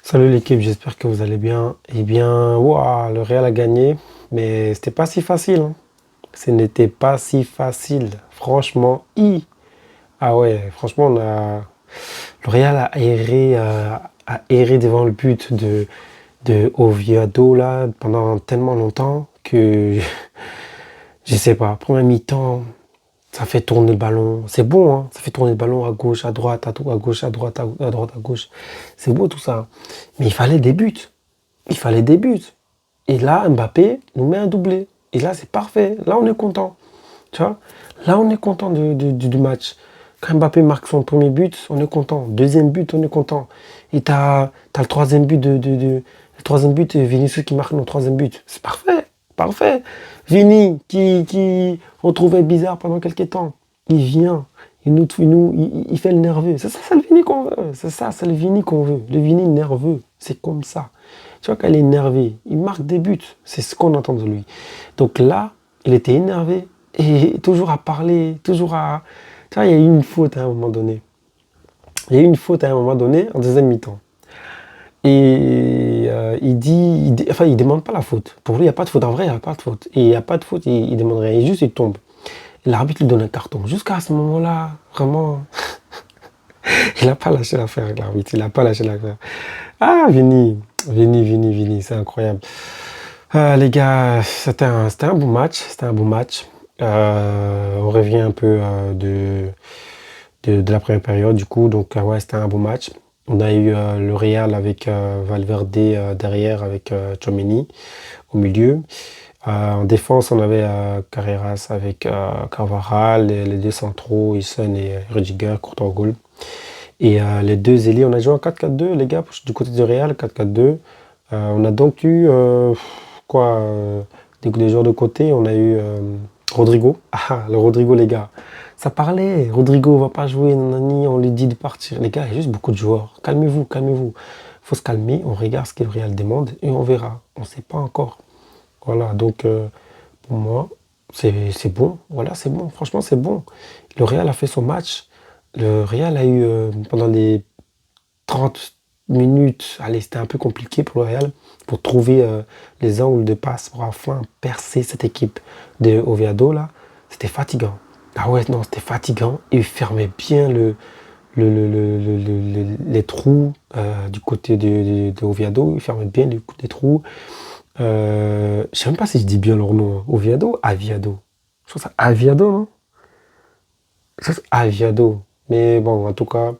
Salut l'équipe, j'espère que vous allez bien. Eh bien, ouah, le Real a gagné, mais c'était pas si facile, hein. Ce n'était pas si facile. Franchement, ah ouais, franchement, le Real a erré devant le but de Oviedo là pendant tellement longtemps que je sais pas. Première mi-temps, ça fait tourner le ballon. C'est bon, hein. Ça fait tourner le ballon à gauche, à droite, à gauche, à droite, à droite, à gauche. C'est beau tout ça. Mais il fallait des buts. Il fallait des buts. Et là, Mbappé nous met un doublé. Et là, c'est parfait. Là, on est content. Tu vois? Là, on est content du match. Quand Mbappé marque son premier but, on est content. Deuxième but, on est content. Et t'as le troisième but le troisième but, Vinicius qui marque le troisième but. C'est parfait. Parfait. Vini, qui on trouvait bizarre pendant quelques temps. Il vient. Il fait le nerveux. C'est ça, c'est le Vini qu'on veut. C'est ça, c'est le Vini qu'on veut. Le Vini nerveux. C'est comme ça. Tu vois, quand il est énervé, il marque des buts. C'est ce qu'on attend de lui. Donc là, il était énervé et toujours à parler, toujours à. Tu vois, il y a eu une faute à un moment donné. Il y a eu une faute à un moment donné en deuxième mi-temps. Et enfin, il demande pas la faute. Pour lui, il n'y a pas de faute. En vrai, il n'y a pas de faute. Et il n'y a pas de faute, il demande rien. Il juste, il tombe. L'arbitre lui donne un carton. Jusqu'à ce moment-là, vraiment, il n'a pas lâché l'affaire avec l'arbitre. Il n'a pas lâché l'affaire. Ah, Vini, c'est incroyable. Les gars, c'était un bon match. C'était un bon match. On revient un peu de la première période, du coup. Donc, ouais, c'était un bon match. On a eu le Real avec Valverde derrière, avec Tchouaméni au milieu. En défense, on avait Carreras avec Carvajal, les deux centraux, Isson et Rudiger, courant au goal. Et les deux ailiers, on a joué en 4-4-2, les gars, du côté du Real, 4-4-2. On a donc eu quoi des joueurs de côté. On a eu Rodrigo. Ah, le Rodrigo, les gars. Ça parlait. Rodrigo va pas jouer, nanani, on lui dit de partir. Les gars, il y a juste beaucoup de joueurs. Calmez-vous, calmez-vous. Il faut se calmer. On regarde ce que le Real demande et on verra. On ne sait pas encore. Voilà, donc pour moi, c'est bon. Voilà, c'est bon. Franchement, c'est bon. Le Real a fait son match. Le Real a eu, pendant les 30 minutes, allez, c'était un peu compliqué pour le Real, pour trouver les angles de passe pour enfin percer cette équipe de Oviedo, là. C'était fatigant. Ah ouais, non, c'était fatigant. Il fermait bien les trous du côté de Oviedo. Il fermait bien les trous. Je sais même pas si je dis bien leur nom, hein. Oviedo, Aviado. Je trouve ça Aviado, non? Je trouve ça Aviado. Mais bon, en tout cas,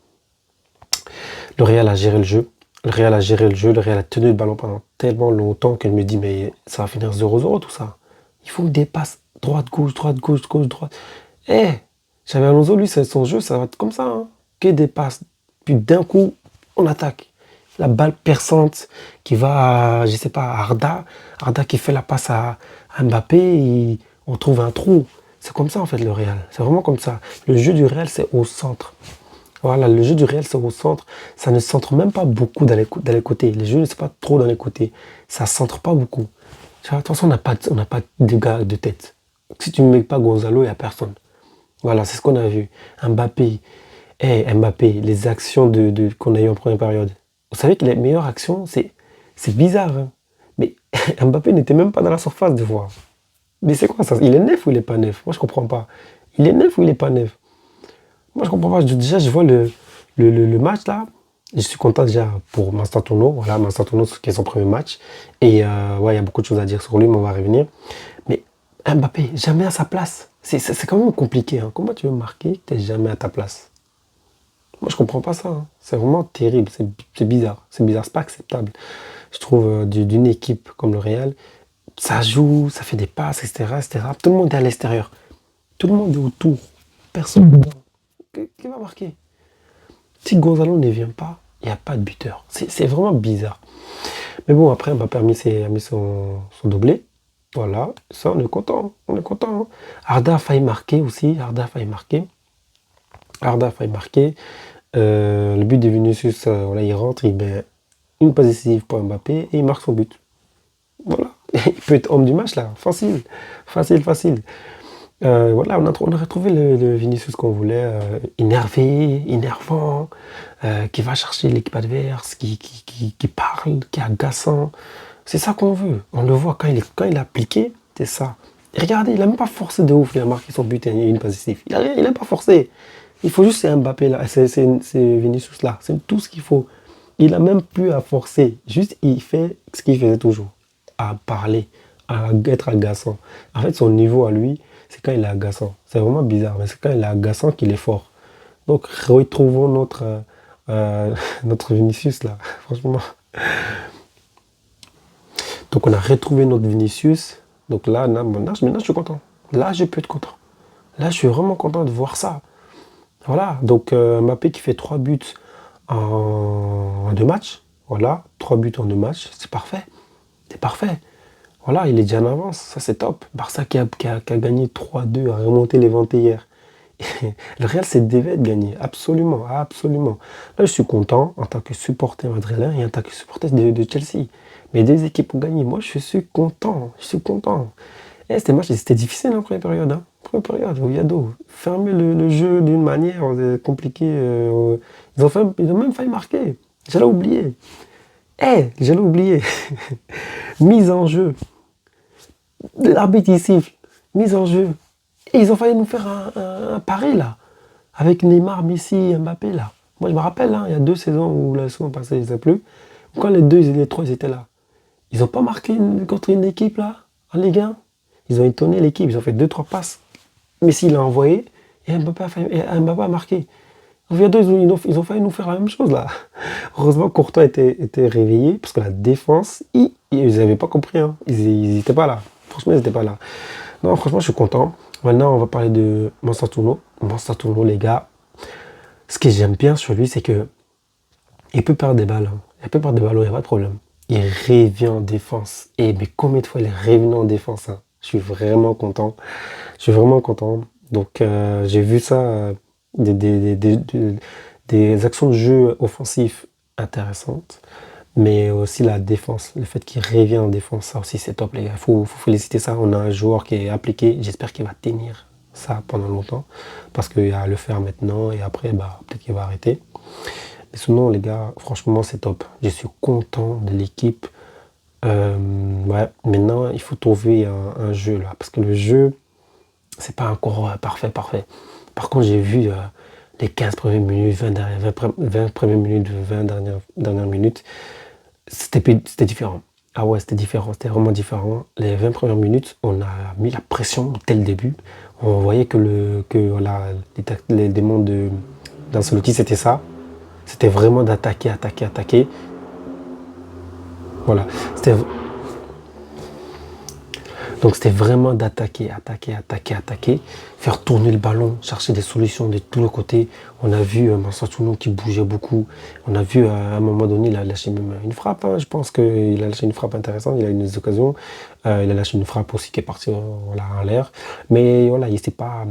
le Real a géré le jeu. Le Real a géré le jeu. Le Real a tenu le ballon pendant tellement longtemps que je me dis, mais ça va finir 0-0 tout ça. Il faut des passes droite, gauche, droite, gauche, gauche, droite. Eh, Xabi Alonso, lui, c'est son jeu, ça va être comme ça, hein. Que des passes. Puis d'un coup, on attaque. La balle perçante qui va à, je sais pas, à Arda. Arda qui fait la passe à Mbappé et on trouve un trou. C'est comme ça en fait le Real. C'est vraiment comme ça. Le jeu du Real, c'est au centre. Voilà, le jeu du Real, c'est au centre. Ça ne centre même pas beaucoup dans les côtés. Les jeux, c'est pas trop dans les côtés. Ça centre pas beaucoup. Tu vois, attention, on n'a pas de gars de tête. Si tu ne mets pas Gonzalo, il n'y a personne. Voilà, c'est ce qu'on a vu. Mbappé, Mbappé, les actions qu'on a eues en première période. Vous savez que les meilleures actions, c'est bizarre, hein. Mais Mbappé n'était même pas dans la surface de voir. Mais c'est quoi ça? Il est neuf ou il est pas neuf? Moi, je comprends pas. Il est neuf ou il est pas neuf? Moi, je comprends pas. Déjà, je vois le match là. Je suis content déjà pour Mastantuono. Voilà, Mastantuono, qui est son premier match. Et ouais, il y a beaucoup de choses à dire sur lui, mais on va revenir. Mais Mbappé, jamais à sa place. C'est quand même compliqué, hein. Comment tu veux marquer que tu n'es jamais à ta place? Moi, je comprends pas ça, hein. C'est vraiment terrible. C'est bizarre. C'est bizarre. C'est pas acceptable. Je trouve d'une équipe comme le Real, ça joue, ça fait des passes, etc., etc. Tout le monde est à l'extérieur. Tout le monde est autour. Personne dedans. Qui va marquer? Si Gonzalo ne vient pas, il n'y a pas de buteur. C'est vraiment bizarre. Mais bon, après, Mbappé a mis son doublé. Voilà, ça, on est content. On est content, hein. Arda a failli marquer aussi. Arda a failli marquer. Arda a failli marquer. Le but de Vinicius, voilà, il rentre, il met une passe décisive pour Mbappé et il marque son but. Voilà. Il peut être homme du match là. Facile. Facile, facile. Voilà, on a retrouvé le Vinicius qu'on voulait, énervé, énervant, qui va chercher l'équipe adverse, qui parle, qui est agaçant. C'est ça qu'on veut. On le voit quand il a appliqué, c'est ça. Et regardez, il n'a même pas forcé de ouf, il a marqué son but et une passe décisive. Il n'a pas forcé. Il faut juste, c'est Mbappé là, c'est Vinicius là, c'est tout ce qu'il faut. Il a même plus à forcer, juste il fait ce qu'il faisait toujours, à parler, à être agaçant. En fait, son niveau à lui, c'est quand il est agaçant. C'est vraiment bizarre, mais c'est quand il est agaçant qu'il est fort. Donc, retrouvons notre Vinicius là, franchement. Donc, on a retrouvé notre Vinicius. Donc maintenant, je suis content. Là, je peux être content. Là, je suis vraiment content de voir ça. Voilà, donc Mbappé qui fait 3 buts en 2 matchs. Voilà, 3 buts en 2 matchs, c'est parfait. C'est parfait. Voilà, il est déjà en avance, ça c'est top. Barça qui a gagné 3-2, a remonté les ventes hier. Le Real c'est devait de gagner, absolument, absolument. Là, je suis content en tant que supporter madrilène et en tant que supporter de Chelsea. Mes deux équipes ont gagné, moi je suis content, je suis content. Et c'était difficile en première période. Hein. Première période, Oviedo, fermer le jeu d'une manière compliquée. Ils ont même failli marquer. J'allais oublier. J'allais oublier. Mise en jeu. L'arbitre il siffle. Mise en jeu. Et ils ont failli nous faire un pari là. Avec Neymar, Messi, Mbappé là. Moi je me rappelle, hein, il y a 2 saisons où la saison passée, je ne sais plus. Quand les trois ils étaient là. Ils n'ont pas marqué contre une équipe là, en Ligue 1. Ils ont étonné l'équipe, ils ont fait 2-3 passes. Messi l'a envoyé et Mbappé a marqué. Oviedo, ils ont failli nous faire la même chose là. Heureusement, Courtois était réveillé parce que la défense, ils n'avaient pas compris. Hein. Ils n'étaient pas là. Franchement, ils n'étaient pas là. Non, franchement, je suis content. Maintenant, on va parler de Mansatourno. Mansatourno, les gars, ce que j'aime bien sur lui, c'est que il peut perdre des balles. Hein. Il peut perdre des ballons, il n'y a pas de problème. Il revient en défense. Et mais combien de fois il est revenu en défense hein. Je suis vraiment content. Je suis vraiment content. Donc j'ai vu ça, des actions de jeu offensifs intéressantes, mais aussi la défense. Le fait qu'il revient en défense, ça aussi c'est top les gars. Faut féliciter ça. On a un joueur qui est appliqué. J'espère qu'il va tenir ça pendant longtemps, parce qu'il va le faire maintenant et après bah, peut-être qu'il va arrêter. Mais sinon les gars, franchement c'est top. Je suis content de l'équipe. Ouais, maintenant il faut trouver un jeu là, parce que le jeu c'est pas encore parfait, parfait. Par contre, j'ai vu les 15 premières minutes, 20 premières minutes, 20 dernières minutes, c'était différent. Ah ouais, c'était différent, c'était vraiment différent. Les 20 premières minutes, on a mis la pression dès le début. On voyait que voilà, les démons d'Ancelotti, c'était ça. C'était vraiment d'attaquer, attaquer, attaquer. Voilà, donc c'était vraiment d'attaquer, attaquer, attaquer, attaquer, faire tourner le ballon, chercher des solutions de tous les côtés. On a vu Mansatouno qui bougeait beaucoup. On a vu à un moment donné, il a lâché même une frappe. Hein. Je pense qu'il a lâché une frappe intéressante, il a eu des occasions. Il a lâché une frappe aussi qui est partie voilà, en l'air. Mais voilà, il n'était pas...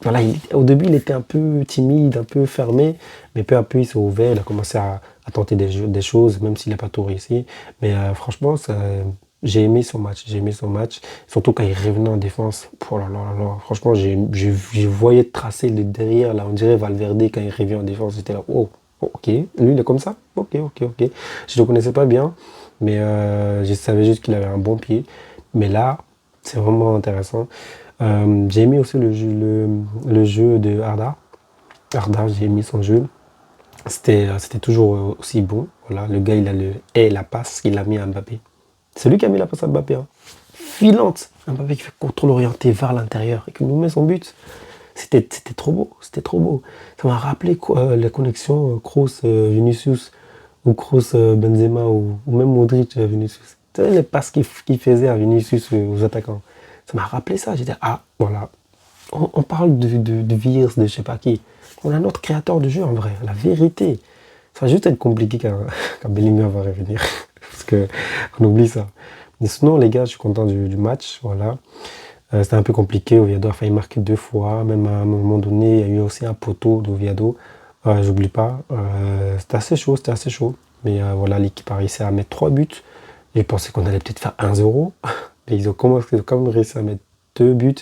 Voilà, au début, il était un peu timide, un peu fermé, mais peu à peu, il s'est ouvert, il a commencé à tenter des choses, même s'il n'a pas tout réussi. Mais franchement, j'ai aimé son match, j'ai aimé son match, surtout quand il revenait en défense. Oh là là là là. Franchement, je voyais tracer le derrière, là, on dirait Valverde quand il revient en défense, j'étais là, oh, ok, lui, il est comme ça, ok, ok, ok. Je ne le connaissais pas bien, mais je savais juste qu'il avait un bon pied. Mais là, c'est vraiment intéressant. J'ai aimé aussi le jeu de Arda. Arda, j'ai aimé son jeu. C'était toujours aussi bon. Voilà, le gars, il a la passe qu'il a mis à Mbappé. C'est lui qui a mis la passe à Mbappé. Hein. Filante. Mbappé qui fait contrôle orienté vers l'intérieur et qui nous met son but. C'était trop beau. C'était trop beau. Ça m'a rappelé la connexion Kroos-Vinicius ou Kroos-Benzema ou même Modric-Vinicius. Tu sais, les passes qu'il faisait à Vinicius aux attaquants. Ça m'a rappelé ça. J'étais, ah, voilà. On parle de Virs, de je sais pas qui. On a notre créateur de jeu en vrai, la vérité. Ça va juste être compliqué quand Bellingham va revenir. Parce qu'on oublie ça. Mais sinon, les gars, je suis content du match. Voilà. C'était un peu compliqué. Oviedo a failli marquer 2 fois. Même à un moment donné, il y a eu aussi un poteau d'Oviedo. J'oublie pas. C'était assez chaud, c'était assez chaud. Mais voilà, l'équipe a réussi à mettre 3 buts. J'ai pensé qu'on allait peut-être faire 1-0. Et ils ont quand même réussi à mettre 2 buts.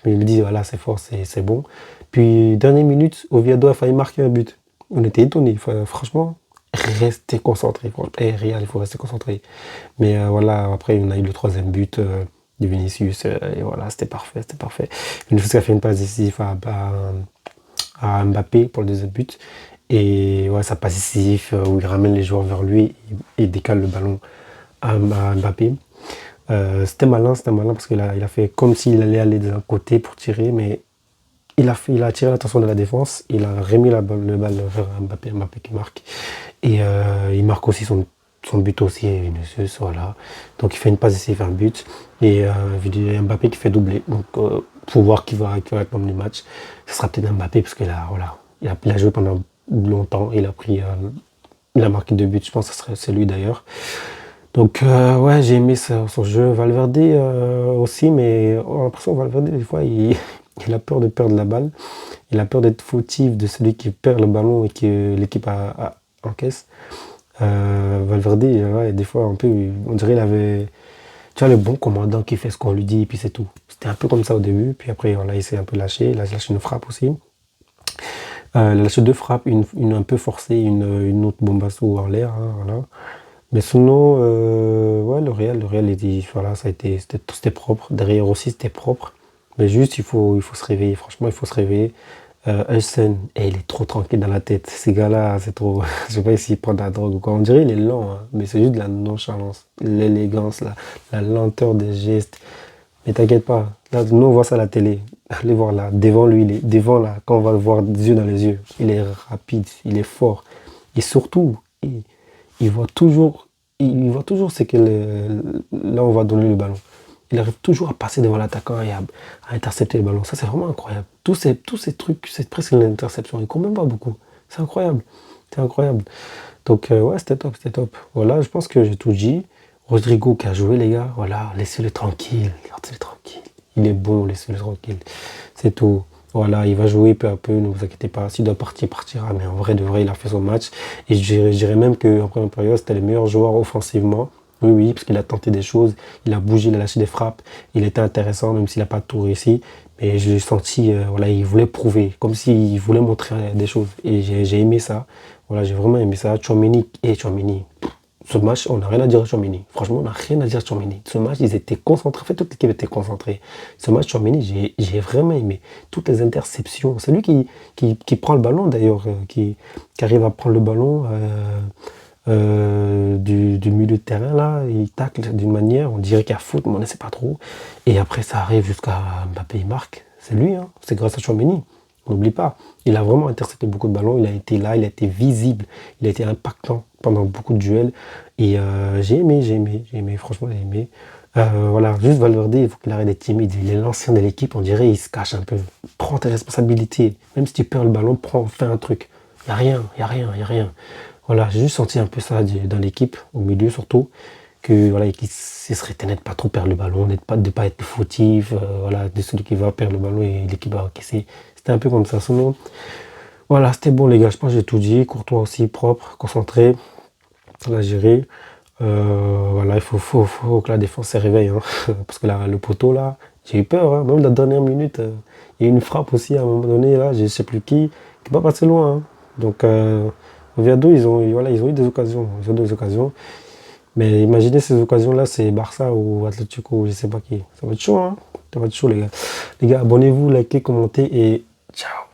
Mais je me dis, voilà, c'est fort, c'est bon. Puis, dernière minute, Oviedo a failli marquer un but. On était étonnés. Enfin, franchement, restez concentrés. Et Real, il faut rester concentré. Mais voilà, après, on a eu le troisième but de Vinicius. Et voilà, c'était parfait, c'était parfait. Vinicius a fait une passe décisive à Mbappé pour le deuxième but. Et ouais, ça passe décisif où il ramène les joueurs vers lui et décale le ballon à Mbappé. C'était malin parce qu'il a fait comme s'il allait aller de l'un côté pour tirer, mais il a attiré l'attention de la défense, il a remis le balle vers Mbappé, Mbappé qui marque. Et il marque aussi son but aussi, Vinicius, voilà. Donc il fait une passe décisive, un but. Et Mbappé qui fait doubler. Donc pour voir qui va être l'homme du match, ce sera peut-être Mbappé parce qu'il a, voilà, il a joué pendant longtemps, il a marqué 2 buts, je pense que c'est lui d'ailleurs. Donc ouais, j'ai aimé son jeu. Valverde aussi, mais on a l'impression que Valverde, des fois, il a peur de perdre la balle. Il a peur d'être fautif de celui qui perd le ballon et que l'équipe encaisse. Valverde, ouais, des fois, un peu, on dirait qu'il avait, tu vois, le bon commandant qui fait ce qu'on lui dit et puis c'est tout. C'était un peu comme ça au début, puis après, voilà, il s'est un peu lâché. Il a lâché une frappe aussi. Il a lâché 2 frappes, une un peu forcée, une autre bombasso en l'air, hein, voilà. Mais sinon, ouais, le Real, voilà, c'était propre. Derrière aussi, c'était propre. Mais juste, il faut se réveiller. Franchement, il faut se réveiller. Hudson, il est trop tranquille dans la tête. Ces gars-là, c'est trop. Je sais pas s'ils prennent de la drogue ou quoi. On dirait qu'il est lent, hein, mais c'est juste de la nonchalance, l'élégance, la lenteur des gestes. Mais t'inquiète pas. Là, nous, on voit ça à la télé. Allez voir là, devant lui, devant là, quand on va le voir des yeux dans les yeux. Il est rapide, il est fort. Et surtout, il voit toujours, il voit toujours c'est que là on va donner le ballon. Il arrive toujours à passer devant l'attaquant et à intercepter le ballon. Ça c'est vraiment incroyable. Tous ces trucs, c'est presque une interception. Il ne court même pas beaucoup. C'est incroyable. C'est incroyable. Donc ouais, c'était top, c'était top. Voilà, je pense que j'ai tout dit. Rodrigo qui a joué les gars, voilà, laissez-le tranquille. Laissez-le tranquille. Il est bon, laissez-le tranquille. C'est tout. Voilà, il va jouer peu à peu, ne vous inquiétez pas. S'il doit partir, il partira. Mais en vrai, de vrai, il a fait son match. Et je dirais même qu'en première période, c'était le meilleur joueur offensivement. Oui, oui, parce qu'il a tenté des choses. Il a bougé, il a lâché des frappes. Il était intéressant, même s'il n'a pas tout réussi. Mais je l'ai senti, voilà, il voulait prouver, comme s'il voulait montrer des choses. Et j'ai aimé ça. Voilà, j'ai vraiment aimé ça. Tchouaméni. Ce match, on n'a rien à dire à Tchouaméni. Franchement, on n'a rien à dire à Tchouaméni. Ce match, ils étaient concentrés. En fait, toute l'équipe était concentrée. Ce match, Tchouaméni, j'ai vraiment aimé. Toutes les interceptions. C'est lui qui prend le ballon, d'ailleurs, qui arrive à prendre le ballon du milieu de terrain, là. Il tacle d'une manière, on dirait qu'il y a faute, mais on ne sait pas trop. Et après, ça arrive jusqu'à Mbappé, il marque. C'est lui, hein. C'est grâce à Tchouaméni. N'oublie pas, il a vraiment intercepté beaucoup de ballons, il a été là, il a été visible, il a été impactant pendant beaucoup de duels. Et j'ai aimé, franchement j'ai aimé. Voilà, juste Valverde, il faut qu'il arrête d'être timide. Il est l'ancien de l'équipe, on dirait, il se cache un peu. Prends tes responsabilités, même si tu perds le ballon, fais un truc. Il n'y a rien, il n'y a rien, il n'y a rien. Voilà, j'ai juste senti un peu ça dans l'équipe, au milieu surtout, que voilà, qu'il serait de ne pas trop perdre le ballon, de ne pas être fautif, voilà, de celui qui va perdre le ballon et l'équipe va encaisser. C'était un peu comme ça. Sinon, voilà, c'était bon les gars, je pense que j'ai tout dit. Courtois aussi, propre, concentré, ça l'a géré. Voilà, il faut que la défense se réveille, hein. Parce que là, le poteau là, j'ai eu peur, hein. Même la dernière minute, il y a eu une frappe aussi à un moment donné, là, je ne sais plus qui n'est pas passé loin, hein. Donc, Oviedo, ils ont eu des occasions. Ils ont eu des occasions. Mais imaginez ces occasions-là, c'est Barça ou Atlético, je ne sais pas qui. Ça va être chaud, hein. Ça va être chaud, les gars. Les gars, abonnez-vous, likez, commentez et ciao.